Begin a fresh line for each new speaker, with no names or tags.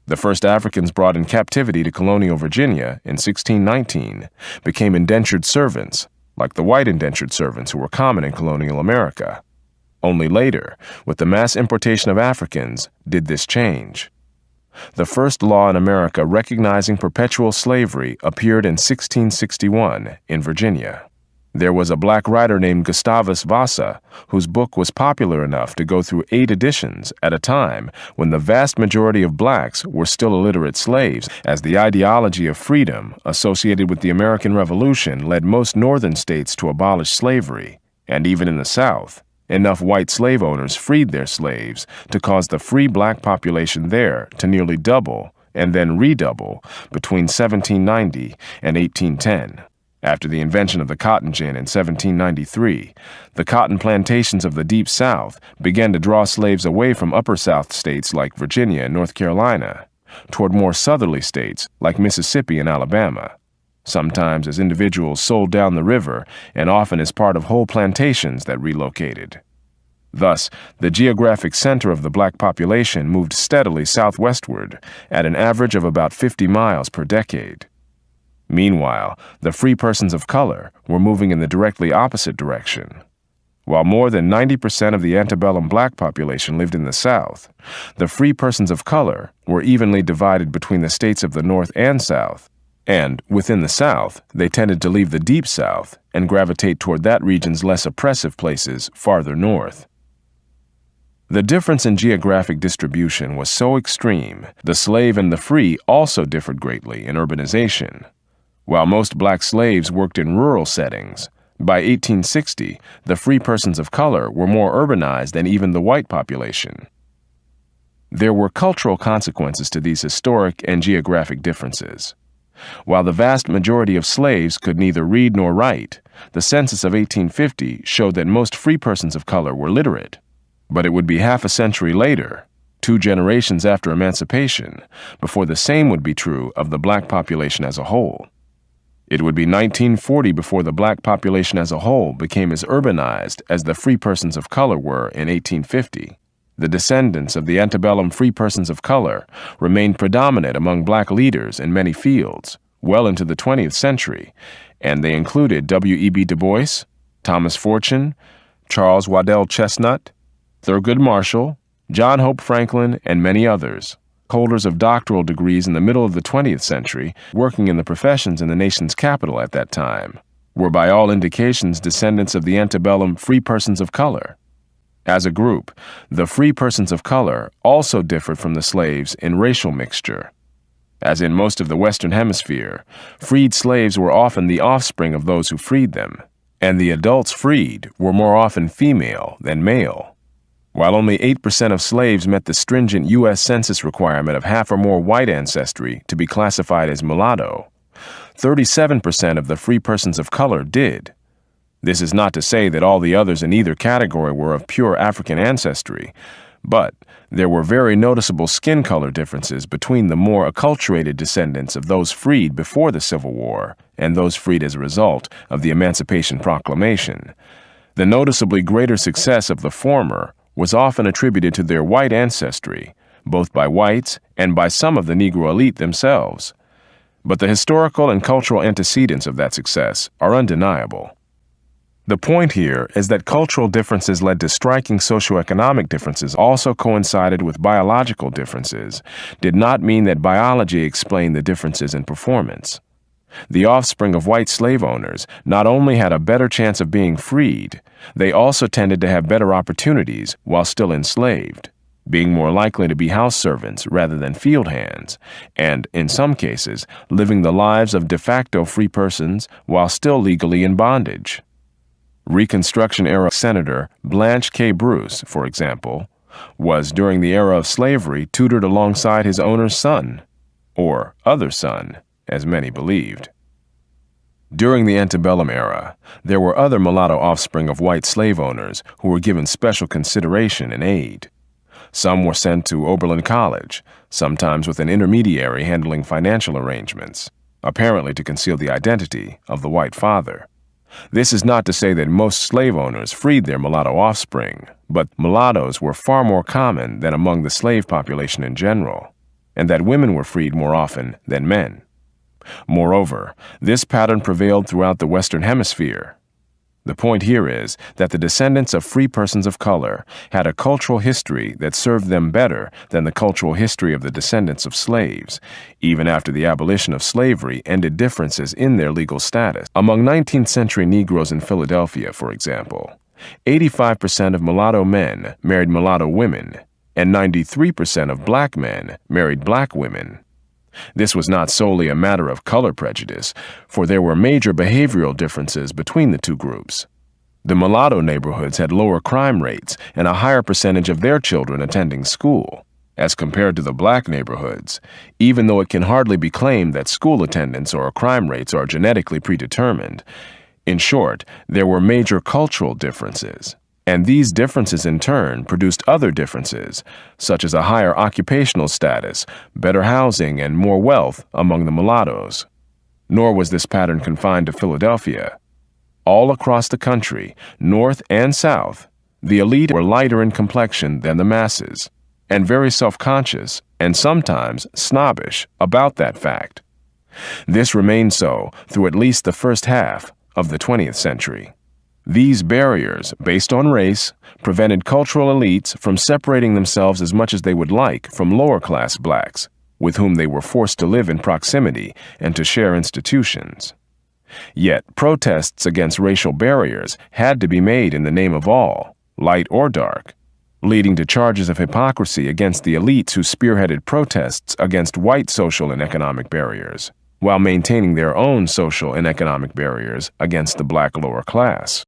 The first Africans brought in captivity to colonial Virginia in 1619 became indentured servants, like the white indentured servants who were common in colonial America. Only later, with the mass importation of Africans, did this change. The first law in America recognizing perpetual slavery appeared in 1661 in Virginia. There was a black writer named Gustavus Vassa whose book was popular enough to go through 8 editions at a time when the vast majority of blacks were still illiterate slaves, as the ideology of freedom associated with the American Revolution led most northern states to abolish slavery, and even in the South, enough white slave owners freed their slaves to cause the free black population there to nearly double and then redouble between 1790 and 1810. After the invention of the cotton gin in 1793, the cotton plantations of the Deep South began to draw slaves away from upper South states like Virginia and North Carolina toward more southerly states like Mississippi and Alabama, sometimes as individuals sold down the river and often as part of whole plantations that relocated. Thus, the geographic center of the black population moved steadily southwestward at an average of about 50 miles per decade. Meanwhile, the free persons of color were moving in the directly opposite direction. While more than 90% of the antebellum black population lived in the South, the free persons of color were evenly divided between the states of the North and South, and within the South, they tended to leave the Deep South and gravitate toward that region's less oppressive places farther north. The difference in geographic distribution was so extreme, the slave and the free also differed greatly in urbanization. While most black slaves worked in rural settings, by 1860, the free persons of color were more urbanized than even the white population. There were cultural consequences to these historic and geographic differences. While the vast majority of slaves could neither read nor write, the census of 1850 showed that most free persons of color were literate. But it would be half a century later, 2 generations after emancipation, before the same would be true of the black population as a whole. It would be 1940 before the black population as a whole became as urbanized as the free persons of color were in 1850. The descendants of the antebellum free persons of color remained predominant among black leaders in many fields, well into the 20th century, and they included W.E.B. Du Bois, Thomas Fortune, Charles Waddell Chestnut, Thurgood Marshall, John Hope Franklin, and many others. Holders of doctoral degrees in the middle of the 20th century, working in the professions in the nation's capital at that time, were by all indications descendants of the antebellum free persons of color. As a group, the free persons of color also differed from the slaves in racial mixture. As in most of the Western Hemisphere, freed slaves were often the offspring of those who freed them, and the adults freed were more often female than male. While only 8% of slaves met the stringent U.S. Census requirement of half or more white ancestry to be classified as mulatto, 37% of the free persons of color did. This is not to say that all the others in either category were of pure African ancestry, but there were very noticeable skin color differences between the more acculturated descendants of those freed before the Civil War and those freed as a result of the Emancipation Proclamation. The noticeably greater success of the former was often attributed to their white ancestry, both by whites and by some of the Negro elite themselves. But the historical and cultural antecedents of that success are undeniable. The point here is that cultural differences led to striking socioeconomic differences also coincided with biological differences, did not mean that biology explained the differences in performance. The offspring of white slave owners not only had a better chance of being freed, they also tended to have better opportunities while still enslaved, being more likely to be house servants rather than field hands, and, in some cases, living the lives of de facto free persons while still legally in bondage. Reconstruction-era Senator Blanche K. Bruce, for example, was, during the era of slavery, tutored alongside his owner's son, or other son, as many believed. During the antebellum era, there were other mulatto offspring of white slave owners who were given special consideration and aid. Some were sent to Oberlin College, sometimes with an intermediary handling financial arrangements, apparently to conceal the identity of the white father. This is not to say that most slave owners freed their mulatto offspring, but mulattoes were far more common than among the slave population in general. and that women were freed more often than men. Moreover, this pattern prevailed throughout the Western Hemisphere. The point here is that the descendants of free persons of color had a cultural history that served them better than the cultural history of the descendants of slaves, even after the abolition of slavery ended differences in their legal status. Among 19th century Negroes in Philadelphia, for example, 85% of mulatto men married mulatto women, and 93% of black men married black women. This was not solely a matter of color prejudice, for there were major behavioral differences between the two groups. The mulatto neighborhoods had lower crime rates and a higher percentage of their children attending school, as compared to the black neighborhoods, even though it can hardly be claimed that school attendance or crime rates are genetically predetermined. In short, there were major cultural differences. And these differences in turn produced other differences, such as a higher occupational status, better housing, and more wealth among the mulattoes. Nor was this pattern confined to Philadelphia. All across the country, North and South, the elite were lighter in complexion than the masses, and very self-conscious and sometimes snobbish about that fact. This remained so through at least the first half of the 20th century. These barriers, based on race, prevented cultural elites from separating themselves as much as they would like from lower-class blacks, with whom they were forced to live in proximity and to share institutions. Yet, protests against racial barriers had to be made in the name of all, light or dark, leading to charges of hypocrisy against the elites who spearheaded protests against white social and economic barriers, while maintaining their own social and economic barriers against the black lower class.